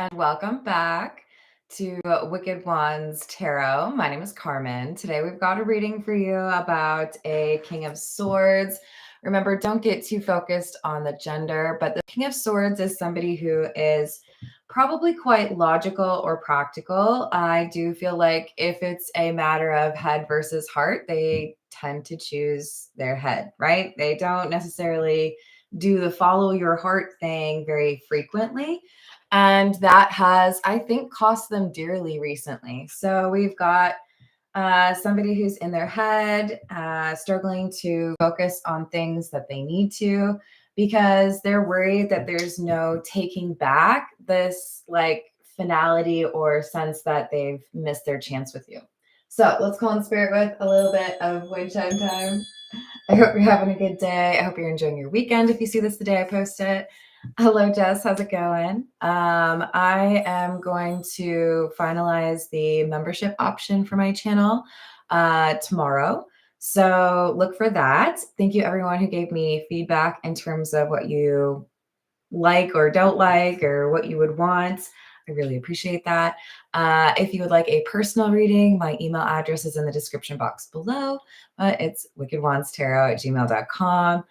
and welcome back to Wicked Ones Tarot. My name is Carmen. Today we've got a reading for you about a King of Swords. Remember, don't get too focused on the gender, but the King of Swords is somebody who is probably quite logical or practical. I do feel like if it's a matter of head versus heart, they tend to choose their head, right? They don't necessarily do the follow your heart thing very frequently. And that has, I think, cost them dearly recently. So we've got somebody who's in their head, struggling to focus on things that they need to because they're worried that there's no taking back this like finality or sense that they've missed their chance with you. So let's call in spirit with a little bit of wind chime time. I hope you're having a good day. I hope you're enjoying your weekend if you see this the day I post it. Hello, Jess. How's it going? I am going to finalize the membership option for my channel tomorrow. So look for that. Thank you, everyone who gave me feedback in terms of what you like or don't like or what you would want. I really appreciate that. If you would like a personal reading, my email address is in the description box below. It's wickedwandstarot@gmail.com.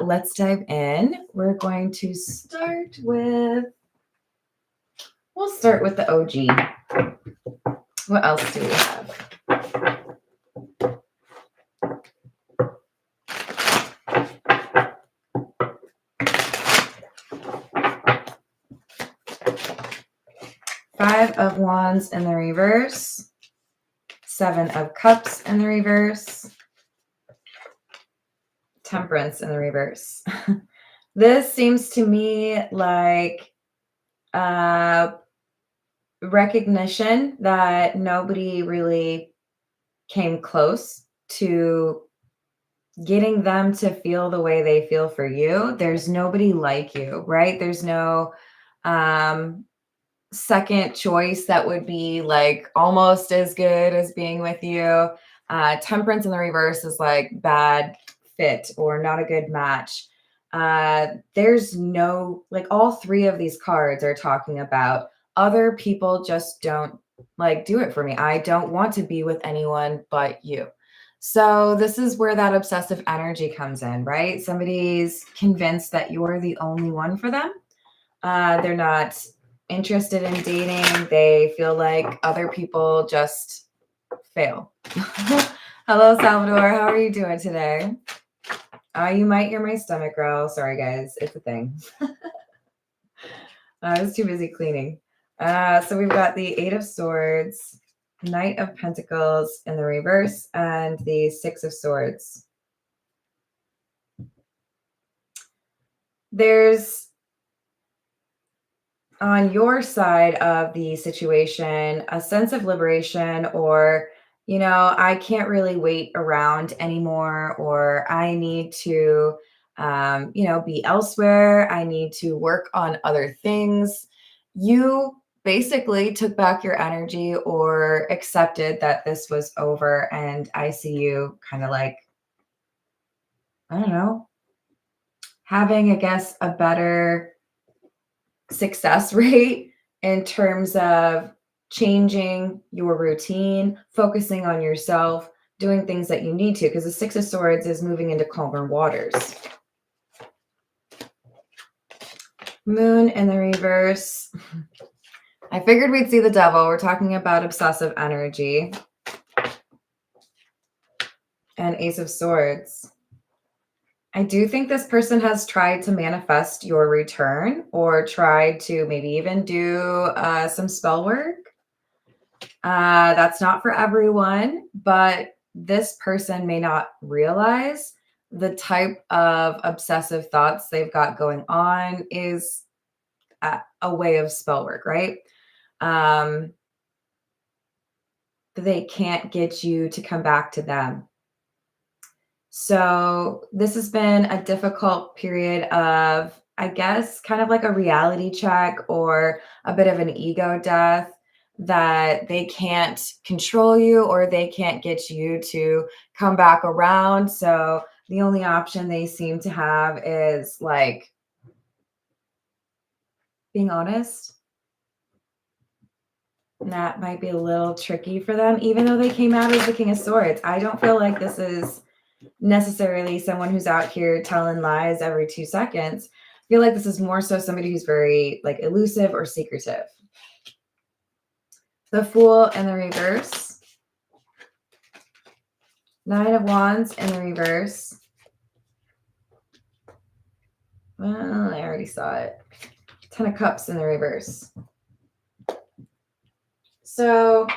Let's dive in. We're going to start with, we'll start with the OG. What else do we have? Five of Wands in the reverse, Seven of Cups in the reverse, Temperance in the reverse. This seems to me like recognition that nobody really came close to getting them to feel the way they feel for you. There's nobody like you, right? There's no second choice that would be like almost as good as being with you. Temperance in the reverse is like bad fit or not a good match. There's no, like, all three of these cards are talking about other people just don't like do it for me. I don't want to be with anyone but you. So this is where that obsessive energy comes in, right? Somebody's convinced that you're the only one for them. They're not interested in dating. They feel like other people just fail. Hello, Salvador. How are you doing today? You might hear my stomach growl. Sorry, guys. It's a thing. I was too busy cleaning. So we've got the Eight of Swords, Knight of Pentacles in the reverse, and the Six of Swords. There's, on your side of the situation, a sense of liberation or, I can't really wait around anymore, or I need to, be elsewhere. I need to work on other things. You basically took back your energy or accepted that this was over. And I see you kind of like, I don't know, having, I guess, a better success rate in terms of changing your routine, focusing on yourself, doing things that you need to, because the Six of Swords is moving into calmer waters. Moon in the reverse. I figured we'd see the devil. We're talking about obsessive energy. And Ace of Swords. I do think this person has tried to manifest your return or tried to maybe even do some spell work. That's not for everyone, but this person may not realize the type of obsessive thoughts they've got going on is a way of spell work, right? They can't get you to come back to them. So this has been a difficult period of, I guess, kind of like a reality check or a bit of an ego death, that they can't control you or they can't get you to come back around. So the only option they seem to have is like being honest, And that might be a little tricky for them, even though they came out as the King of Swords. I don't feel like this is necessarily someone who's out here telling lies every 2 seconds. I feel like this is more so somebody who's very like elusive or secretive. The Fool in the reverse. 9 of Wands in the reverse. Well, I already saw it. 10 of Cups in the reverse. So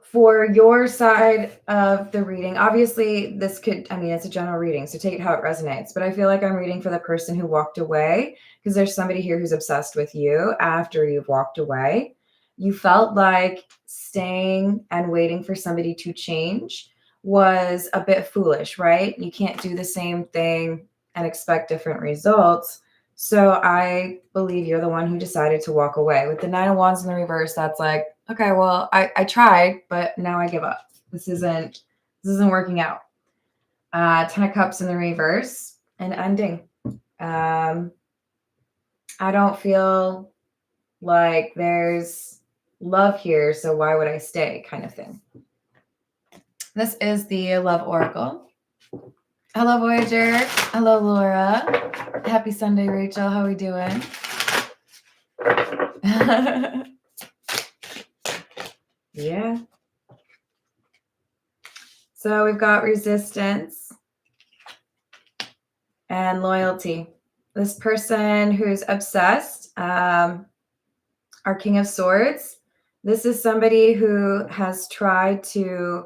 for your side of the reading, obviously this could, I mean, it's a general reading, so take it how it resonates. But I feel like I'm reading for the person who walked away, because there's somebody here who's obsessed with you after you've walked away. You felt like staying and waiting for somebody to change was a bit foolish, right? You can't do the same thing and expect different results. So I believe you're the one who decided to walk away. With the 9 of Wands in the reverse, that's like, okay, well, I tried, but now I give up. This isn't working out. 10 of Cups in the reverse, and ending. I don't feel like there's love here, so why would I stay, kind of thing. This is the Love Oracle. Hello, Voyager. Hello, Laura. Happy Sunday, Rachel. How are we doing? Yeah. So we've got resistance and loyalty. This person who's obsessed, our King of Swords, this is somebody who has tried to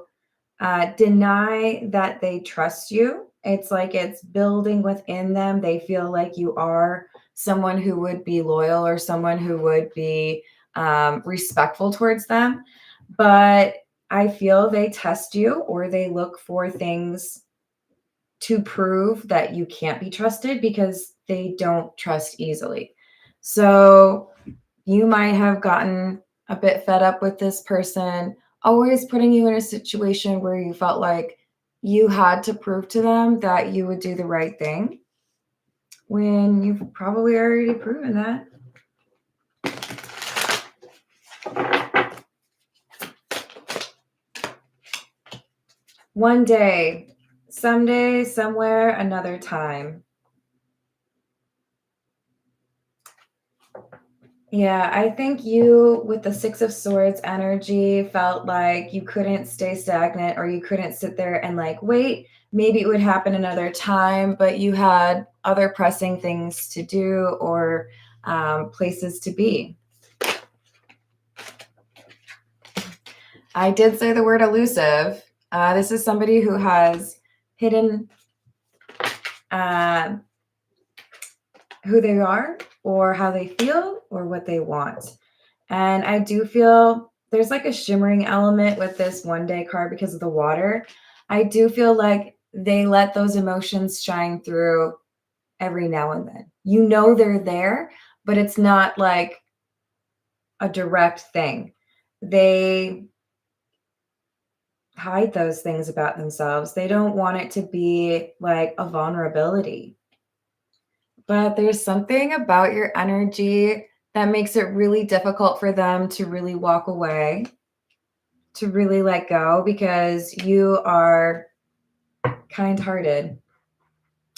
deny that they trust you. It's like it's building within them. They feel like you are someone who would be loyal or someone who would be respectful towards them. But I feel they test you, or they look for things to prove that you can't be trusted because they don't trust easily. So you might have gotten a bit fed up with this person, always putting you in a situation where you felt like you had to prove to them that you would do the right thing, when you've probably already proven that. One day, someday, somewhere, another time. Yeah, I think you, with the 6 of Swords energy, felt like you couldn't stay stagnant, or you couldn't sit there and like, wait, maybe it would happen another time, but you had other pressing things to do, or places to be. I did say the word elusive. This is somebody who has hidden who they are, or how they feel, or what they want. And I do feel there's like a shimmering element with this one day card because of the water. I do feel like they let those emotions shine through every now and then. You know they're there, but it's not like a direct thing. They hide those things about themselves. They don't want it to be like a vulnerability. But there's something about your energy that makes it really difficult for them to really walk away, to really let go, because you are kind-hearted.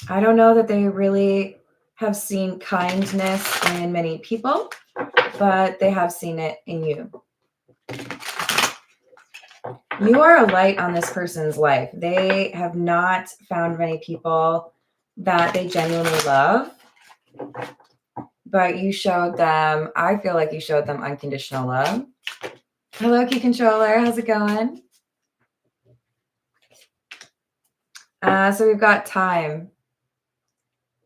I don't know that they really have seen kindness in many people, but they have seen it in you. You are a light on this person's life. They have not found many people that they genuinely love, but you showed them, I feel like you showed them unconditional love. Hello, Key Controller. How's it going? So we've got time,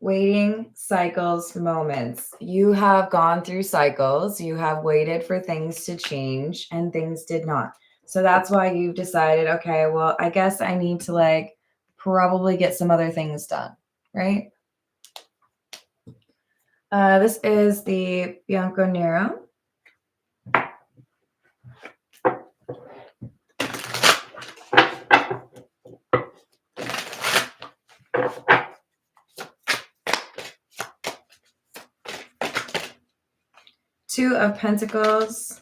waiting, cycles, moments. You have gone through cycles. You have waited for things to change, and things did not. So that's why you've decided, okay, well, I guess I need to like probably get some other things done, right? This is the Bianco Nero. Two of Pentacles,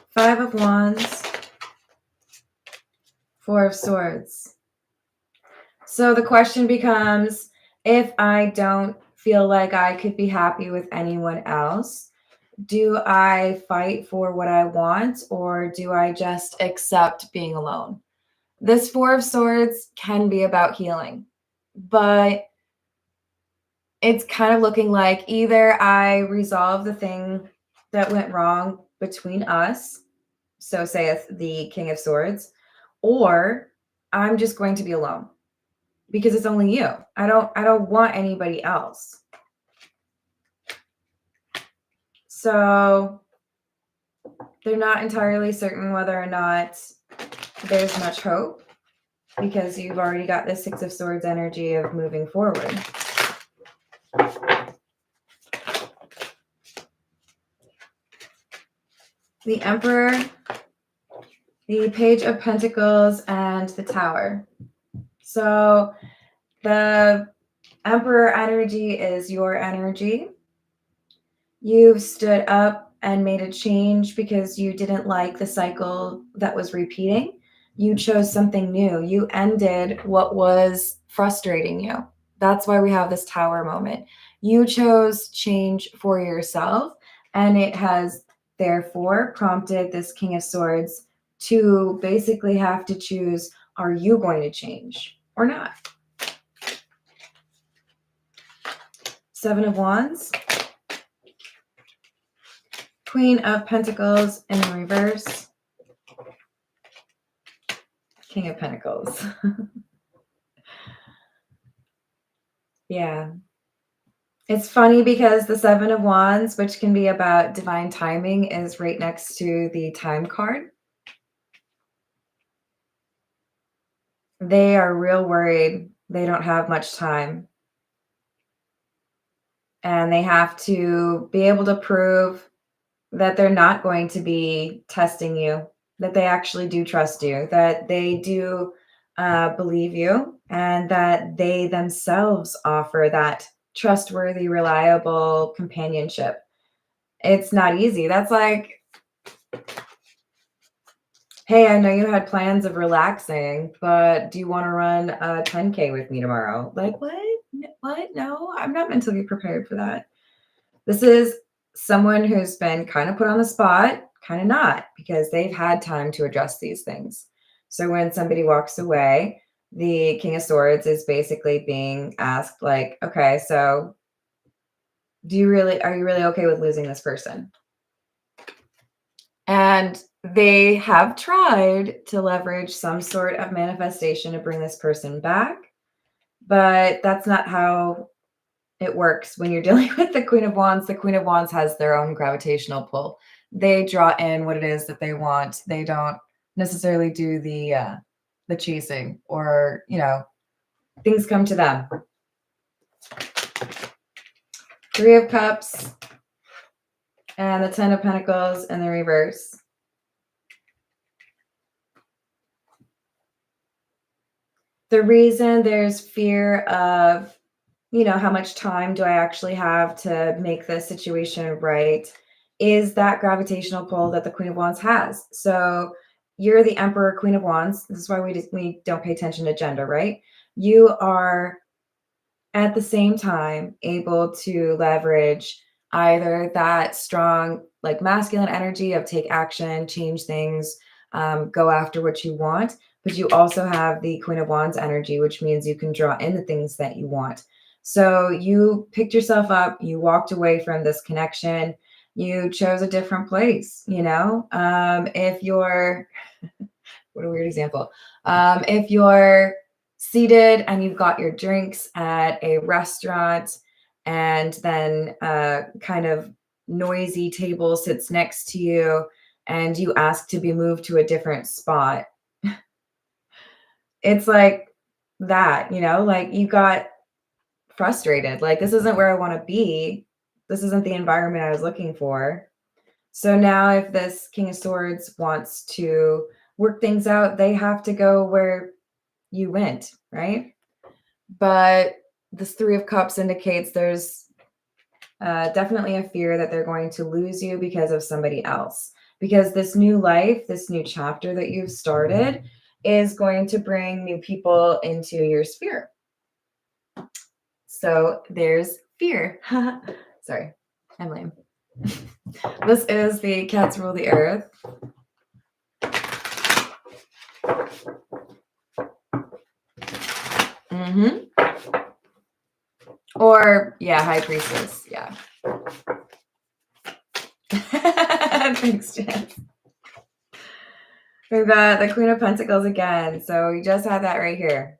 Five of Wands, Four of Swords. So the question becomes, if I don't feel like I could be happy with anyone else, do I fight for what I want, or do I just accept being alone? This Four of Swords can be about healing, but it's kind of looking like either I resolve the thing that went wrong between us, so saith the King of Swords, or I'm just going to be alone because it's only you. I don't want anybody else. So they're not entirely certain whether or not there's much hope, because you've already got the Six of Swords energy of moving forward. The Emperor, the Page of Pentacles, and the Tower. So the Emperor energy is your energy. You've stood up and made a change because you didn't like the cycle that was repeating. You chose something new. You ended what was frustrating you. That's why we have this Tower moment. You chose change for yourself, and it has therefore prompted this King of Swords to basically have to choose, are you going to change or not? Seven of Wands, Queen of Pentacles in the reverse, King of Pentacles. Yeah. It's funny because the Seven of Wands, which can be about divine timing, is right next to the Time card. They are real worried they don't have much time. And they have to be able to prove that they're not going to be testing you, that they actually do trust you, that they do believe you, and that they themselves offer that trustworthy, reliable companionship. It's not easy. That's like, hey, I know you had plans of relaxing, but do you want to run a 10K with me tomorrow? Like, what? What? No, I'm not mentally prepared for that. This is someone who's been kind of put on the spot, kind of not, because they've had time to address these things. So when somebody walks away, the King of Swords is basically being asked, like, okay, so are you really okay with losing this person? And they have tried to leverage some sort of manifestation to bring this person back, but that's not how it works when you're dealing with the Queen of Wands. The Queen of Wands has their own gravitational pull. They draw in what it is that they want. They don't necessarily do the chasing, or, things come to them. Three of Cups and the Ten of Pentacles in the reverse. The reason there's fear of, how much time do I actually have to make the situation right, is that gravitational pull that the Queen of Wands has. So you're the Emperor, Queen of Wands. This is why we don't pay attention to gender, right? You are at the same time able to leverage either that strong, like, masculine energy of take action, change things, go after what you want, but you also have the Queen of Wands energy, which means you can draw in the things that you want. So you picked yourself up, you walked away from this connection, you chose a different place, if you're, what a weird example. If you're seated and you've got your drinks at a restaurant, and then a kind of noisy table sits next to you, and you ask to be moved to a different spot, it's like that, like, you got frustrated. Like, this isn't where I want to be. This isn't the environment I was looking for. So now if this King of Swords wants to work things out, they have to go where you went, right? But this Three of Cups indicates there's definitely a fear that they're going to lose you because of somebody else. Because this new life, this new chapter that you've started is going to bring new people into your sphere. So there's fear. Sorry, I'm lame. This is the Cats Rule the Earth. Or, yeah, High Priestess. Yeah. Thanks, Jen. We've got the Queen of Pentacles again. So we just had that right here.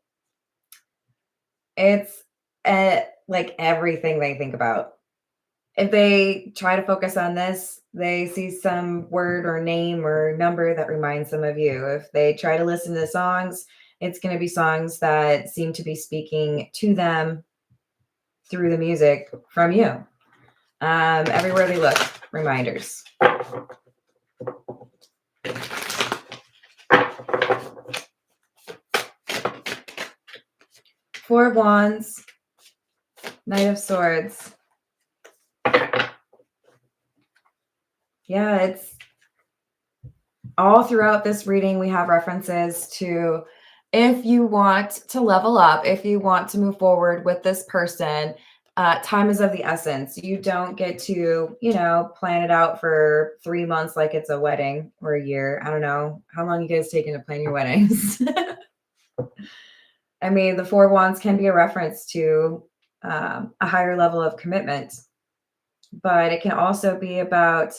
It's like everything they think about. If they try to focus on this, they see some word or name or number that reminds them of you. If they try to listen to songs, it's going to be songs that seem to be speaking to them through the music from you. Everywhere they look, reminders. Four of Wands, Knight of Swords. Yeah, it's all throughout this reading, we have references to if you want to level up, if you want to move forward with this person, time is of the essence. You don't get to, plan it out for 3 months like it's a wedding or a year. I don't know. How long you guys taking to plan your weddings? I mean, the Four of Wands can be a reference to a higher level of commitment, but it can also be about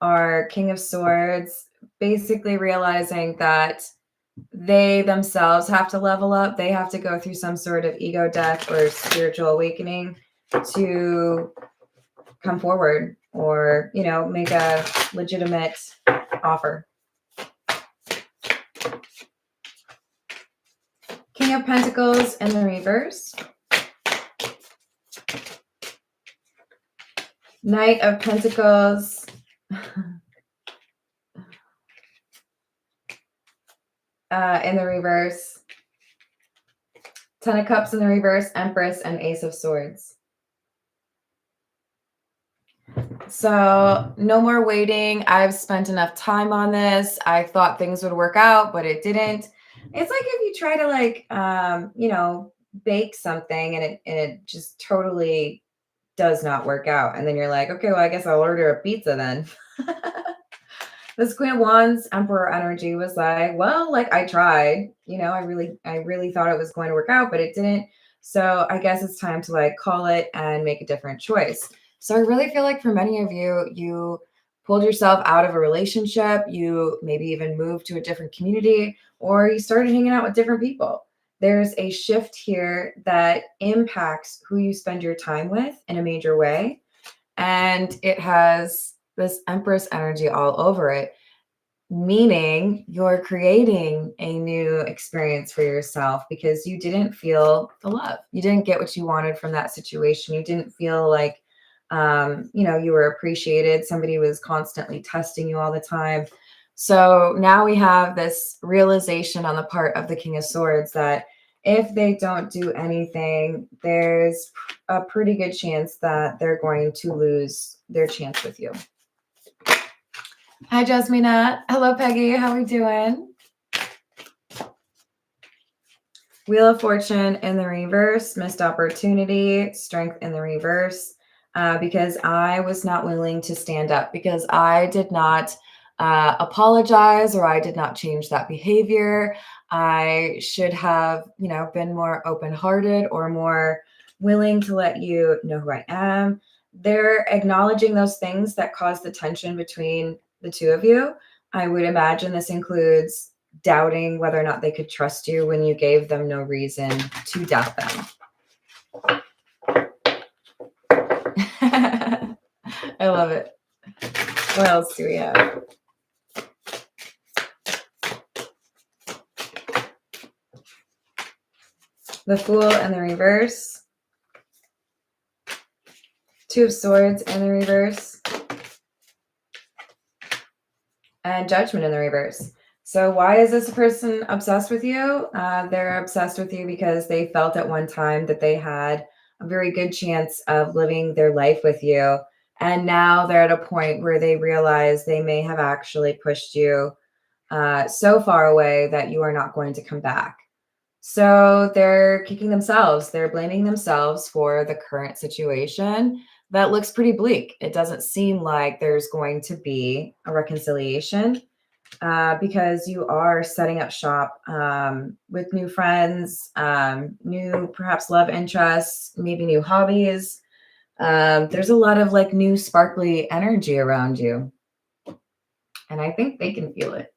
our King of Swords basically realizing that they themselves have to level up. They have to go through some sort of ego death or spiritual awakening to come forward or, make a legitimate offer. King of Pentacles in the reverse. Knight of Pentacles. In the reverse. Ten of Cups in the reverse, Empress, and Ace of Swords. So no more waiting. I've spent enough time on this. I thought things would work out, but it didn't. It's like if you try to bake something and it just totally does not work out. And then you're like, okay, well, I guess I'll order a pizza then. This Queen of Wands Emperor energy was like, well, like I tried, I really thought it was going to work out, but it didn't. So I guess it's time to call it and make a different choice. So I really feel like for many of you, you pulled yourself out of a relationship, you maybe even moved to a different community, or you started hanging out with different people. There's a shift here that impacts who you spend your time with in a major way. And it has this Empress energy all over it, meaning you're creating a new experience for yourself because you didn't feel the love. You didn't get what you wanted from that situation. You didn't feel like, you were appreciated. Somebody was constantly testing you all the time. So now we have this realization on the part of the King of Swords that if they don't do anything, there's a pretty good chance that they're going to lose their chance with you. Hi, Jasmina. Hello, Peggy. How are we doing? Wheel of Fortune in the reverse, missed opportunity, strength in the reverse, because I was not willing to stand up, because I did not apologize or I did not change that behavior. I should have, been more open-hearted or more willing to let you know who I am. They're acknowledging those things that cause the tension between the two of you. I would imagine this includes doubting whether or not they could trust you when you gave them no reason to doubt them. I love it. What else do we have? The Fool in the reverse. Two of Swords in the reverse. And Judgment in the reverse. So why is this person obsessed with you? They're obsessed with you because they felt at one time that they had a very good chance of living their life with you. And now they're at a point where they realize they may have actually pushed you so far away that you are not going to come back. So they're kicking themselves. They're blaming themselves for the current situation that looks pretty bleak. It doesn't seem like there's going to be a reconciliation because you are setting up shop with new friends, new perhaps love interests, maybe new hobbies. There's a lot of like new sparkly energy around you. And I think they can feel it.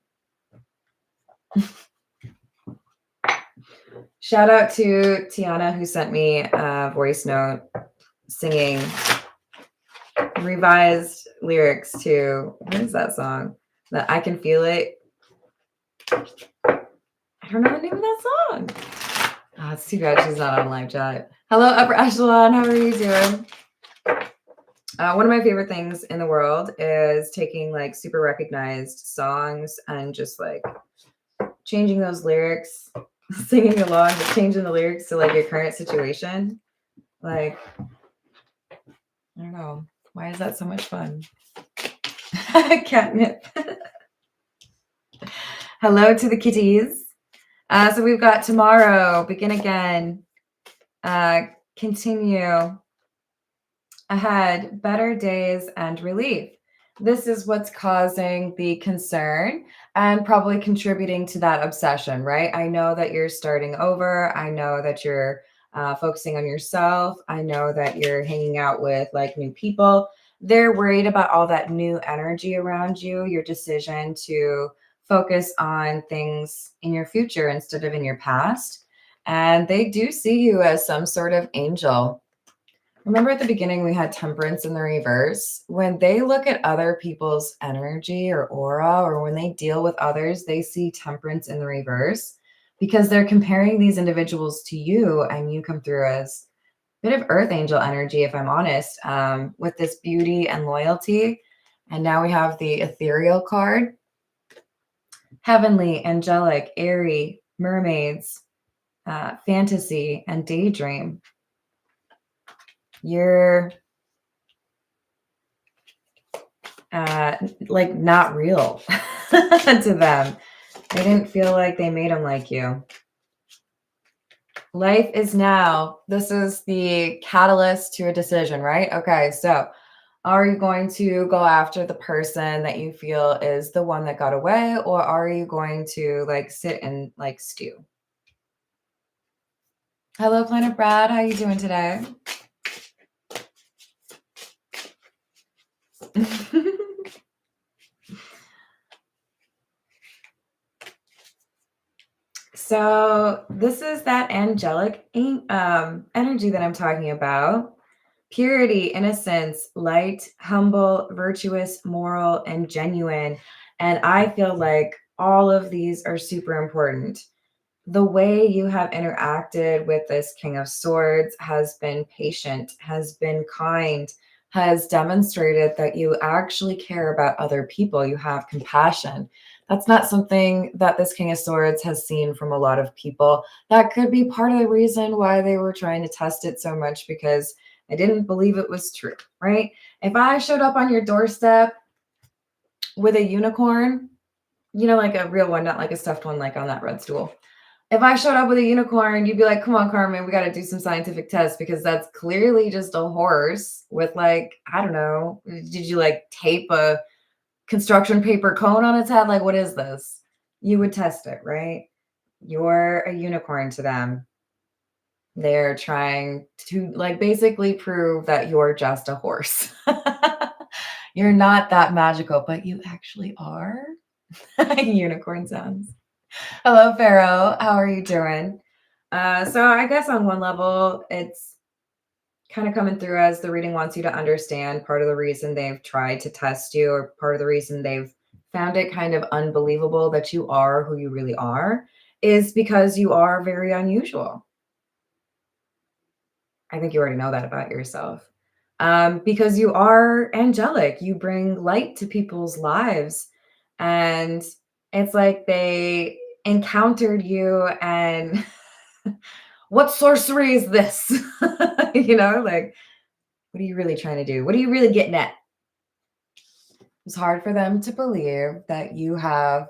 Shout out to Tiana who sent me a voice note singing revised lyrics to what is that song? That I Can Feel It. I don't know the name of that song. Oh, it's too bad she's not on live chat. Hello, Upper Echelon. How are you doing? One of my favorite things in the world is taking like super recognized songs and just like changing those lyrics, singing along, but changing the lyrics to like your current situation. Like, I don't know. Why is that so much fun? Catnip. Hello to the kitties. So we've got tomorrow, begin again, continue ahead, better days and relief. This is what's causing the concern and probably contributing to that obsession, right? I know that you're starting over. I know that you're focusing on yourself. I know that you're hanging out with like new people. They're worried about all that new energy around you, your decision to focus on things in your future instead of in your past. And they do see you as some sort of angel. Remember at the beginning, we had temperance in the reverse. When they look at other people's energy or aura, or when they deal with others, they see temperance in the reverse because they're comparing these individuals to you, and you come through as a bit of earth angel energy, if I'm honest, with this beauty and loyalty. And now we have the ethereal card, heavenly, angelic, airy, mermaids, fantasy, and daydream. You're like not real to them. They didn't feel like they made them like you. Life is now. This is the catalyst to a decision, right? Okay, so are you going to go after the person that you feel is the one that got away, or are you going to like sit and like stew? Hello, Planet Brad. How you doing today? So this is that angelic energy that I'm talking about. Purity, innocence, light, humble, virtuous, moral, and genuine. And I feel like all of these are super important. The way you have interacted with this King of Swords has been patient, has been kind, has demonstrated that you actually care about other people. You have compassion. That's not something that this King of Swords has seen from a lot of people. That could be part of the reason why they were trying to test it so much, because I didn't believe it was true, right? If I showed up on your doorstep with a unicorn, like a real one, not like a stuffed one, like on that red stool. If I showed up with a unicorn, you'd be like, come on, Carmen, we got to do some scientific tests, because that's clearly just a horse with like, I don't know, did you like tape a construction paper cone on its head? Like, what is this? You would test it, right? You're a unicorn to them. They're trying to like basically prove that you're just a horse. You're not that magical, but you actually are. Unicorn sounds. Hello, Pharaoh. How are you doing? So I guess on one level, it's kind of coming through as the reading wants you to understand part of the reason they've tried to test you, or part of the reason they've found it kind of unbelievable that you are who you really are, is because you are very unusual. I think you already know that about yourself. Because you are angelic. You bring light to people's lives. And It's like they encountered you and what sorcery is this? Like, what are you really trying to do? What are you really getting at? It's hard for them to believe that you have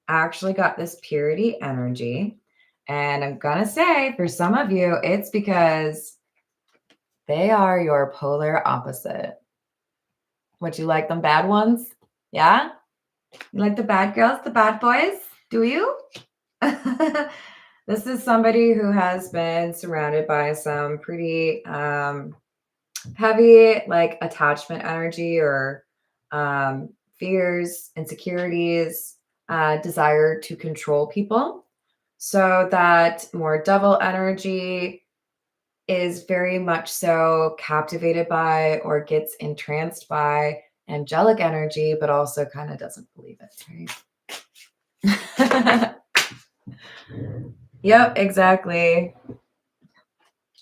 actually got this purity energy. And I'm going to say for some of you, it's because they are your polar opposite. What, you like them bad ones? Yeah? You like the bad girls, the bad boys? Do you? This is somebody who has been surrounded by some pretty heavy, like, attachment energy or fears, insecurities, desire to control people. So that more devil energy is very much so captivated by or gets entranced by angelic energy, but also kind of doesn't believe it, right? Yep, exactly.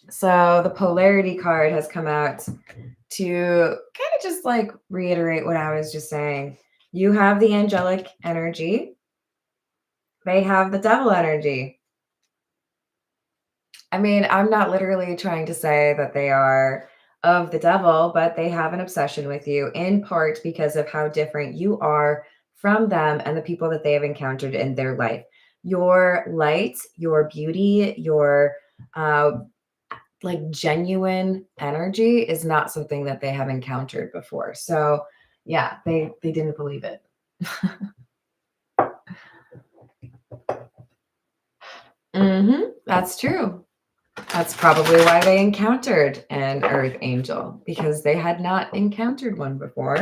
So the polarity card has come out to kind of just like reiterate what I was just saying. You have the angelic energy, they have the devil energy. I mean, I'm not literally trying to say that they are of the devil, but they have an obsession with you in part because of how different you are from them and the people that they have encountered in their life. Your light, your beauty, your like genuine energy is not something that they have encountered before. So yeah, they didn't believe it. That's true. That's probably why they encountered an earth angel, because they had not encountered one before.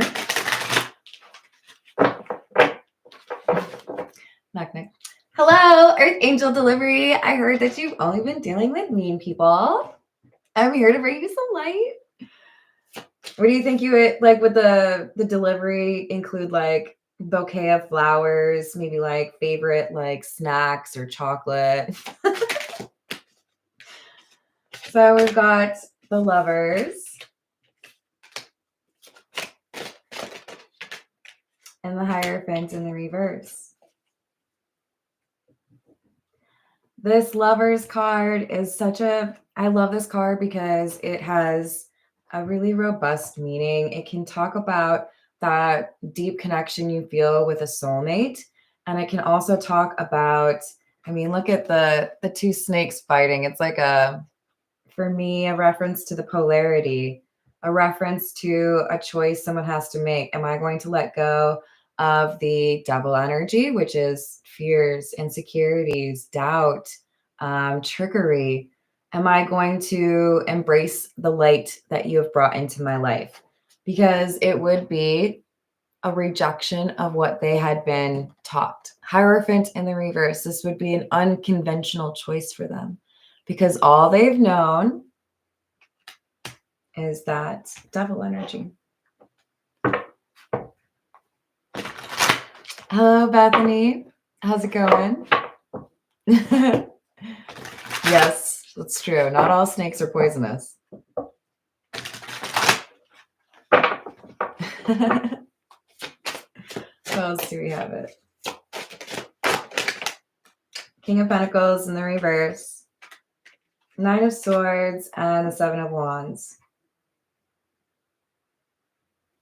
Knock, knock. Hello, Earth Angel Delivery. I heard that you've only been dealing with mean people. I'm here to bring you some light. What do you think you would like? Would the delivery include like bouquet of flowers, maybe like favorite like snacks or chocolate? So we've got the Lovers and the Hierophant in the reverse. This Lovers card is I love this card because it has a really robust meaning. It can talk about that deep connection you feel with a soulmate. And it can also talk about, I mean, look at the two snakes fighting. It's like for me, a reference to the polarity, a reference to a choice someone has to make. Am I going to let go of the devil energy, which is fears, insecurities, doubt, trickery? Am I going to embrace the light that you have brought into my life? Because it would be a rejection of what they had been taught. Hierophant in the reverse, this would be an unconventional choice for them because all they've known is that devil energy. Hello, Bethany. How's it going? Yes, that's true. Not all snakes are poisonous. What else do we have it? King of Pentacles in the reverse. Nine of Swords and the Seven of Wands.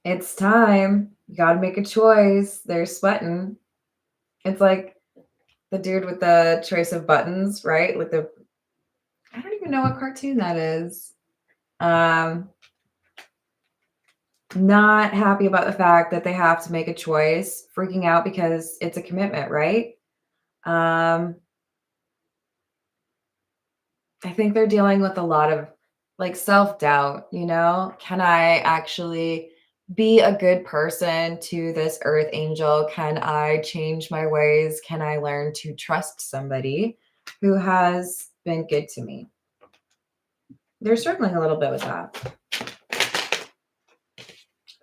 It's time. You got to make a choice. They're sweating. It's like the dude with the choice of buttons, right? With the, I don't even know what cartoon that is. Not happy about the fact that they have to make a choice, freaking out because it's a commitment, right? I think they're dealing with a lot of like self-doubt, Can I actually be a good person to this earth angel? Can I change my ways? Can I learn to trust somebody who has been good to me? They're struggling a little bit with that.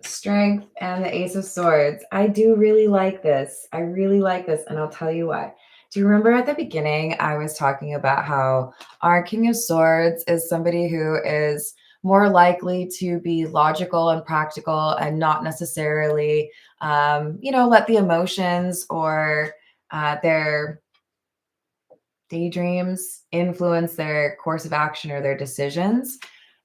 Strength and the Ace of Swords. I do really like this. I really like this, and I'll tell you why. Do you remember at the beginning I was talking about how our King of Swords is somebody who is more likely to be logical and practical and not necessarily, let the emotions or their daydreams influence their course of action or their decisions.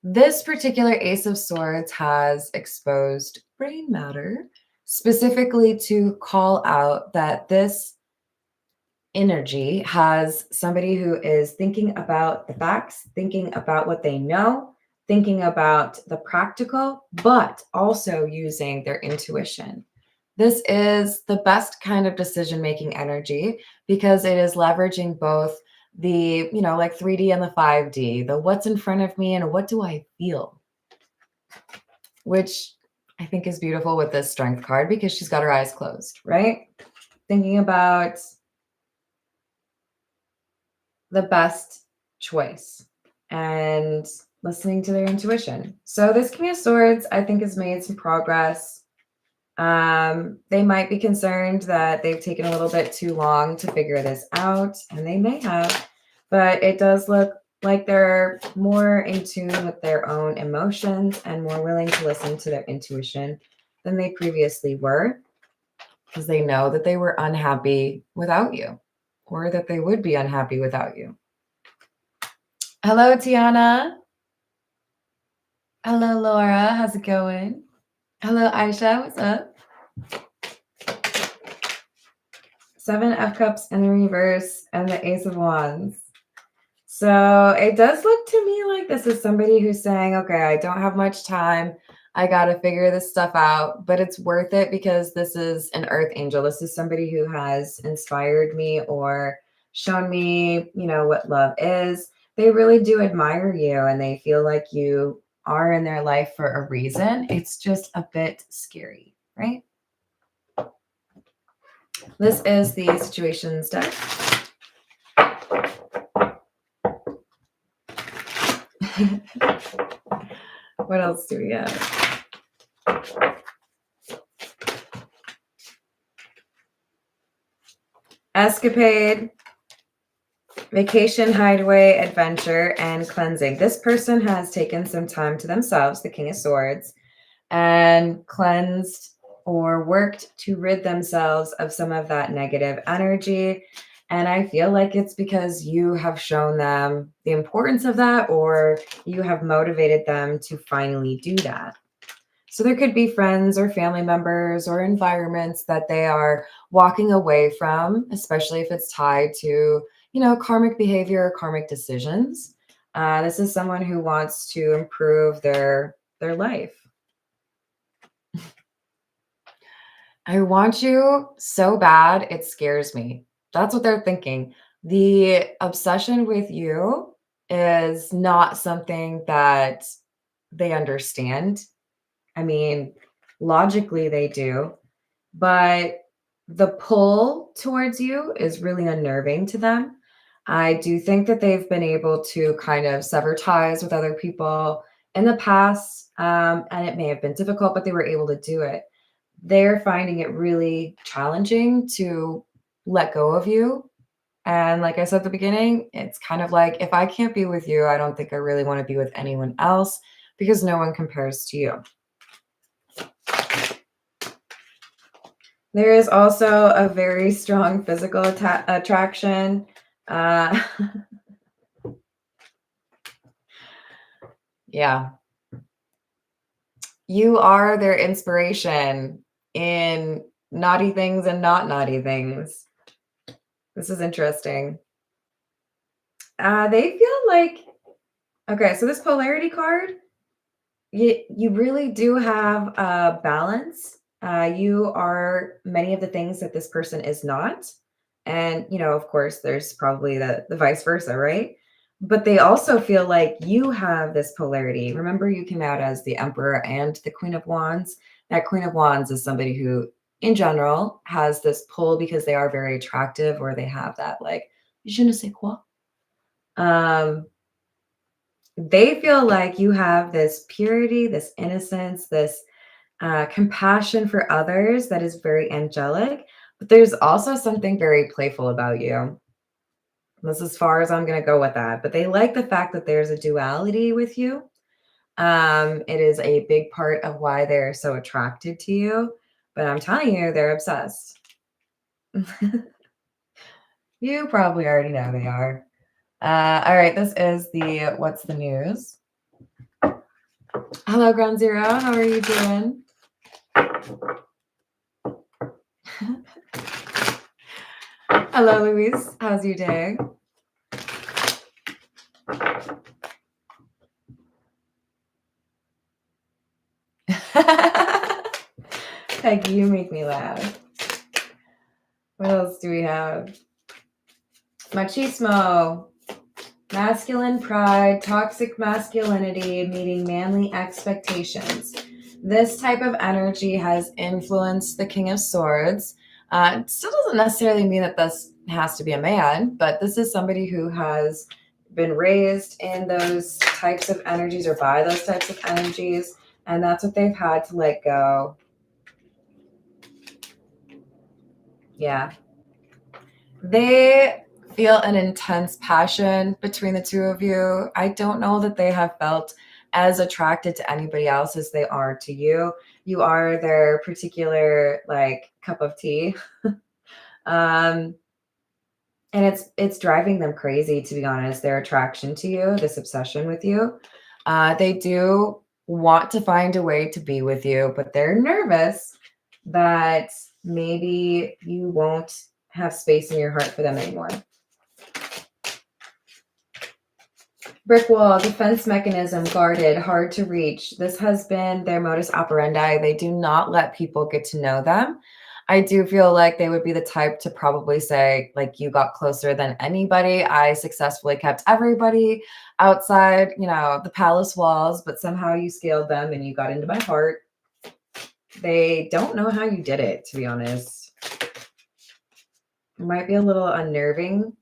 This particular Ace of Swords has exposed brain matter, specifically to call out that this energy has somebody who is thinking about the facts, thinking about what they know, thinking about the practical, but also using their intuition. This is the best kind of decision making energy because it is leveraging both the, like 3D and the 5D, the what's in front of me and what do I feel, which I think is beautiful with this strength card because she's got her eyes closed, right? Thinking about the best choice and listening to their intuition. So this King of Swords, I think, has made some progress. They might be concerned that they've taken a little bit too long to figure this out, and they may have, but it does look like they're more in tune with their own emotions and more willing to listen to their intuition than they previously were, because they know that they were unhappy without you, or that they would be unhappy without you. Hello, Tiana. Hello, Laura. How's it going? Hello, Aisha. What's up? 7 of Cups in the reverse and the Ace of Wands. So it does look to me like this is somebody who's saying, okay, I don't have much time. I got to figure this stuff out, but it's worth it because this is an earth angel. This is somebody who has inspired me or shown me, what love is. They really do admire you and they feel like you are in their life for a reason. It's just a bit scary, right? This is the situations deck. What else do we have? Escapade, vacation, hideaway, adventure, and cleansing. This person has taken some time to themselves, the King of Swords, and cleansed or worked to rid themselves of some of that negative energy. And I feel like it's because you have shown them the importance of that, or you have motivated them to finally do that. So there could be friends or family members or environments that they are walking away from, especially if it's tied to, karmic behavior or karmic decisions. This is someone who wants to improve their life. I want you so bad, it scares me. That's what they're thinking. The obsession with you is not something that they understand. I mean, logically they do, but the pull towards you is really unnerving to them. I do think that they've been able to kind of sever ties with other people in the past, and it may have been difficult, but they were able to do it. They're finding it really challenging to let go of you. And like I said at the beginning, it's kind of like, if I can't be with you, I don't think I really want to be with anyone else because no one compares to you. There is also a very strong physical attraction. Yeah. You are their inspiration in naughty things and not naughty things. This is interesting. They feel like, okay, so this polarity card, you really do have a balance. You are many of the things that this person is not. And, of course, there's probably the vice versa, right? But they also feel like you have this polarity. Remember, you came out as the Emperor and the Queen of Wands. That Queen of Wands is somebody who, in general, has this pull because they are very attractive or they have that, like, je ne sais quoi. They feel like you have this purity, this innocence, this compassion for others that is very angelic, but there's also something very playful about you. That's as far as I'm going to go with that. But they like the fact that there's a duality with you. It is a big part of why they're so attracted to you. But I'm telling you, they're obsessed. You probably already know they are. All right, this is the What's the News. Hello, Ground Zero. How are you doing? Hello, Louise. How's your day? Peggy, you make me laugh. What else do we have? Machismo. Masculine pride, toxic masculinity, meeting manly expectations. This type of energy has influenced the King of Swords. It still doesn't necessarily mean that this has to be a man, but this is somebody who has been raised in those types of energies or by those types of energies, and that's what they've had to let go. Yeah. They feel an intense passion between the two of you. I don't know that they have felt as attracted to anybody else as they are to you. You are their particular like cup of tea. um and it's driving them crazy, to be honest, their attraction to you, this obsession with you. They do want to find a way to be with you, but they're nervous that maybe you won't have space in your heart for them anymore. Brick wall, defense mechanism, guarded, hard to reach. This has been their modus operandi. They do not let people get to know them. I do feel like they would be the type to probably say, like, you got closer than anybody. I successfully kept everybody outside, the palace walls, but somehow you scaled them and you got into my heart. They don't know how you did it, to be honest. It might be a little unnerving,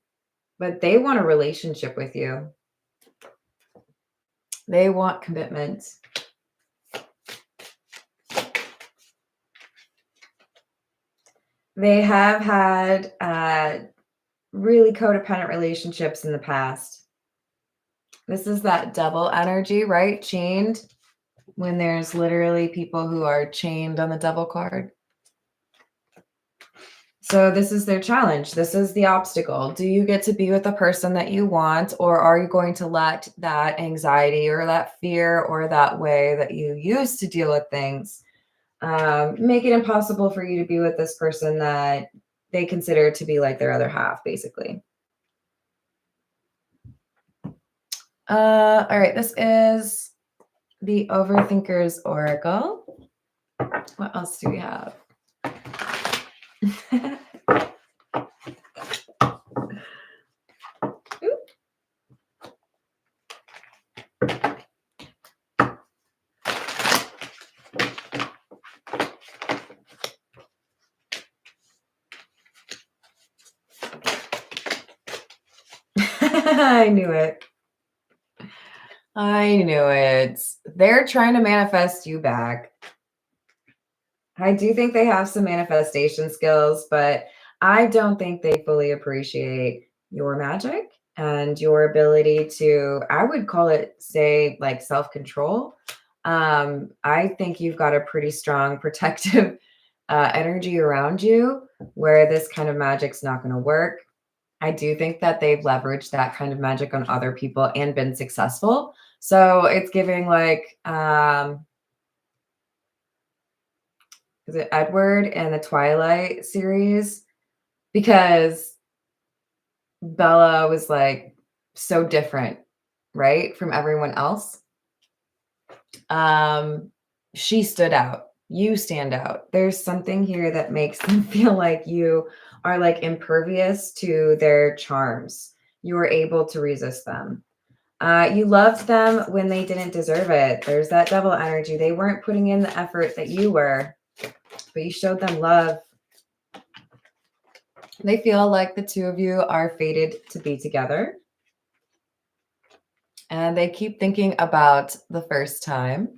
but they want a relationship with you. They want commitment. They have had really codependent relationships in the past. This is that devil energy, right? Chained, when there's literally people who are chained on the devil card. So this is their challenge. This is the obstacle. Do you get to be with the person that you want, or are you going to let that anxiety or that fear or that way that you used to deal with things make it impossible for you to be with this person that they consider to be like their other half, basically? All right, this is the Overthinker's Oracle. What else do we have? I knew it. I knew it. They're trying to manifest you back. I do think they have some manifestation skills, but I don't think they fully appreciate your magic and your ability to, I would call it, say, like self-control. I think you've got a pretty strong protective energy around you where this kind of magic's not going to work. I do think that they've leveraged that kind of magic on other people and been successful. So it's giving like, is it Edward and the Twilight series? Because Bella was like so different, right, from everyone else. She stood out. You stand out. There's something here that makes them feel like you are like impervious to their charms. You were able to resist them. You loved them when they didn't deserve it. There's that devil energy. They weren't putting in the effort that you were, but you showed them love. They feel like the two of you are fated to be together. And they keep thinking about the first time.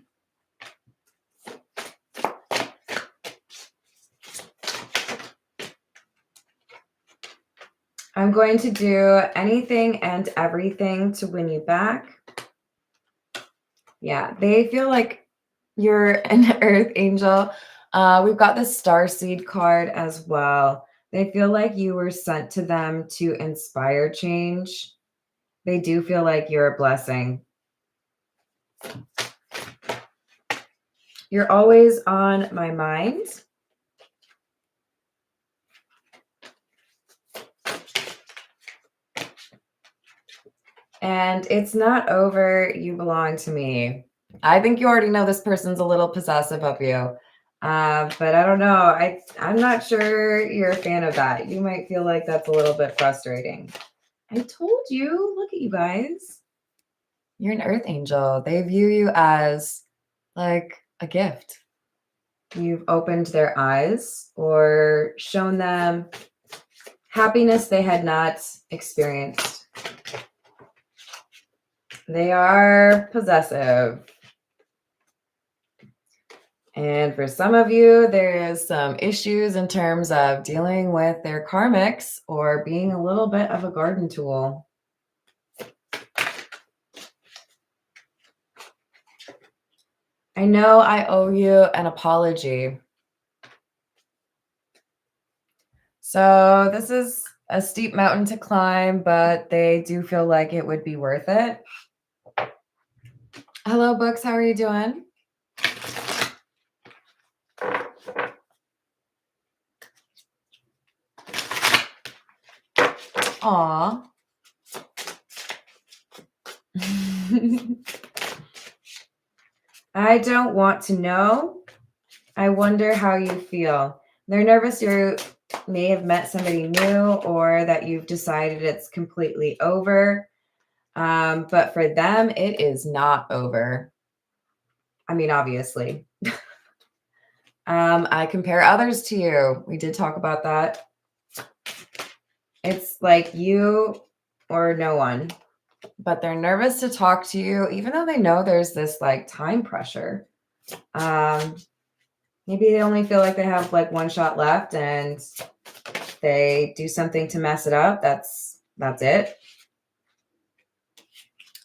I'm going to do anything and everything to win you back. Yeah, they feel like you're an earth angel. We've got the Starseed card as well. They feel like you were sent to them to inspire change. They do feel like you're a blessing. You're always on my mind. And it's not over. You belong to me. I think you already know this person's a little possessive of you. But I don't know. I'm not sure you're a fan of that. You might feel like that's a little bit frustrating. I told you. Look at you guys. You're an earth angel. They view you as like a gift. You've opened their eyes or shown them happiness they had not experienced. They are possessive. And for some of you, there is some issues in terms of dealing with their karmics or being a little bit of a garden tool. I know I owe you an apology. So this is a steep mountain to climb, but they do feel like it would be worth it. Hello, Books. How are you doing? Aw. I don't want to know. I wonder how you feel. They're nervous you may have met somebody new or that you've decided it's completely over. But for them, it is not over. I mean, obviously. I compare others to you. We did talk about that. It's like you or no one. But they're nervous to talk to you, even though they know there's this like time pressure. Maybe they only feel like they have like one shot left and they do something to mess it up. That's it.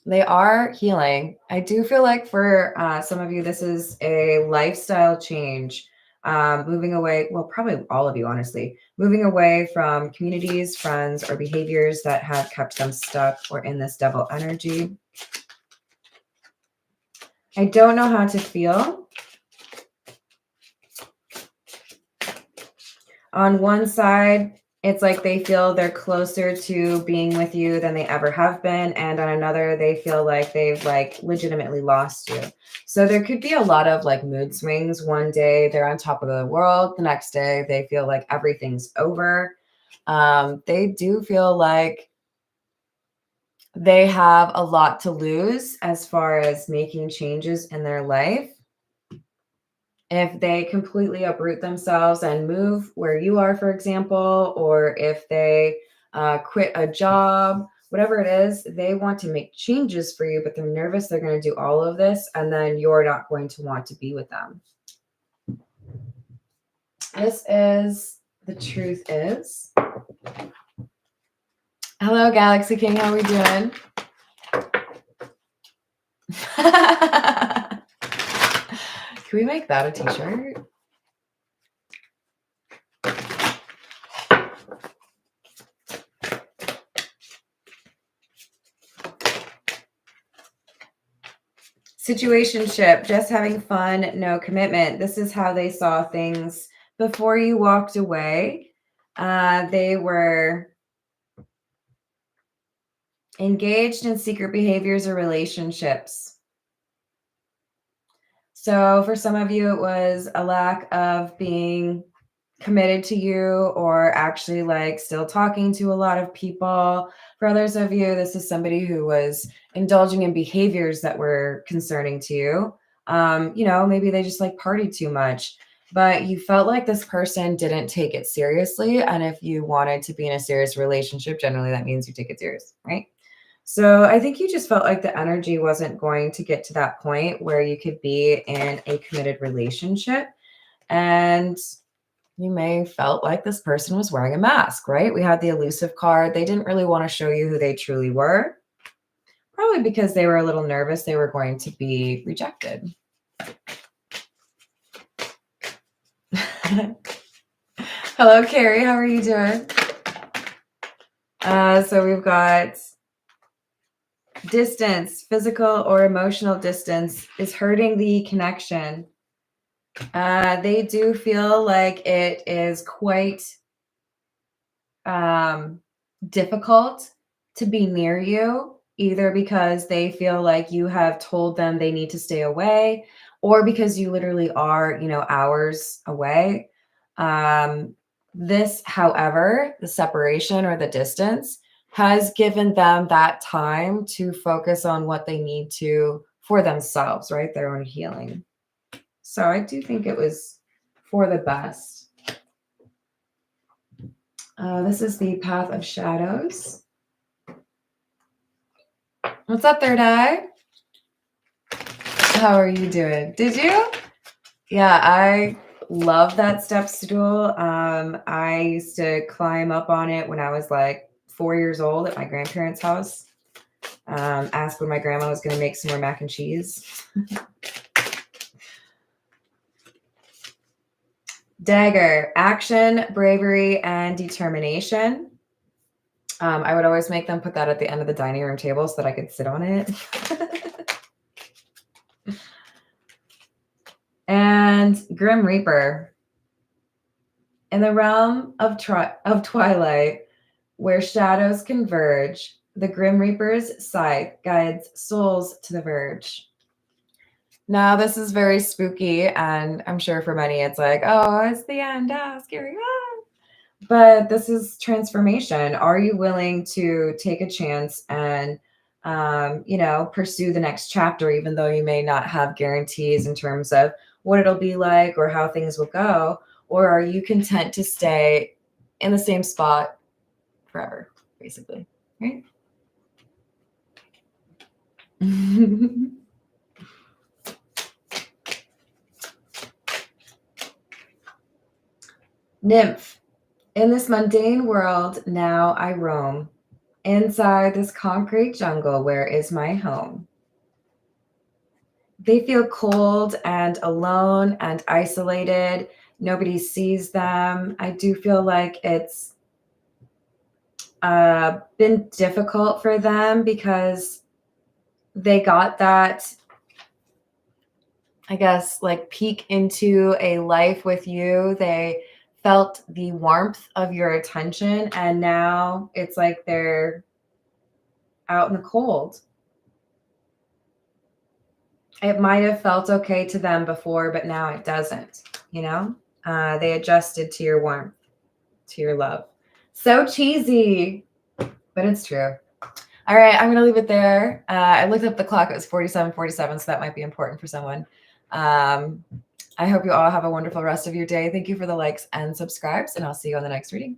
They are healing. I do feel like for some of you, this is a lifestyle change. Moving away, well, probably all of you, honestly, moving away from communities, friends, or behaviors that have kept them stuck or in this devil energy. I don't know how to feel. On one side, it's like they feel they're closer to being with you than they ever have been. And on another, they feel like they've like legitimately lost you. So there could be a lot of like mood swings. One day they're on top of the world. The next day they feel like everything's over. They do feel like they have a lot to lose as far as making changes in their life. If they completely uproot themselves and move where you are, for example, or if they quit a job, whatever it is, they want to make changes for you, but they're nervous they're going to do all of this, and then you're not going to want to be with them. This is the truth is. Hello, Galaxy King. How are we doing? Can we make that a t-shirt? Situationship, just having fun, no commitment. This is how they saw things before you walked away. They were engaged in secret behaviors or relationships. So for some of you, it was a lack of being committed to you or actually like still talking to a lot of people. For others of you, this is somebody who was indulging in behaviors that were concerning to you. Maybe they just like partied too much, but you felt like this person didn't take it seriously. And if you wanted to be in a serious relationship, generally that means you take it serious, right? So I think you just felt like the energy wasn't going to get to that point where you could be in a committed relationship. And you may have felt like this person was wearing a mask, right? We had the elusive card. They didn't really want to show you who they truly were. Probably because they were a little nervous they were going to be rejected. Hello, Carrie. How are you doing? So we've got distance, physical or emotional distance is hurting the connection. They do feel like it is quite difficult to be near you, either because they feel like you have told them they need to stay away, or because you literally are, hours away. This, however, the separation or the distance has given them that time to focus on what they need to for themselves, right? Their own healing. So I do think it was for the best. This is the Path of Shadows. What's up, third eye? How are you doing? Did you? Yeah, I love that step stool. I used to climb up on it when I was like 4 years old at my grandparents' house. Asked when my grandma was going to make some more mac and cheese. Dagger, action, bravery, and determination. I would always make them put that at the end of the dining room table so that I could sit on it. And Grim Reaper. In the realm of twilight, where shadows converge, the Grim Reaper's scythe guides souls to the verge. Now, this is very spooky, and I'm sure for many it's like, oh, it's the end, scary, But this is transformation. Are you willing to take a chance and, pursue the next chapter, even though you may not have guarantees in terms of what it'll be like or how things will go? Or are you content to stay in the same spot forever, basically, right? Nymph. In this mundane world, now I roam. Inside this concrete jungle, where is my home? They feel cold and alone and isolated. Nobody sees them. I do feel like it's been difficult for them because they got that, I guess, like peek into a life with you. They felt the warmth of your attention, and now it's like they're out in the cold. It might have felt okay to them before, but now it doesn't, They adjusted to your warmth, to your love. So cheesy, but it's true. All right, I'm going to leave it there. I looked up the clock. It was 47:47, so that might be important for someone. I hope you all have a wonderful rest of your day. Thank you for the likes and subscribes, and I'll see you on the next reading.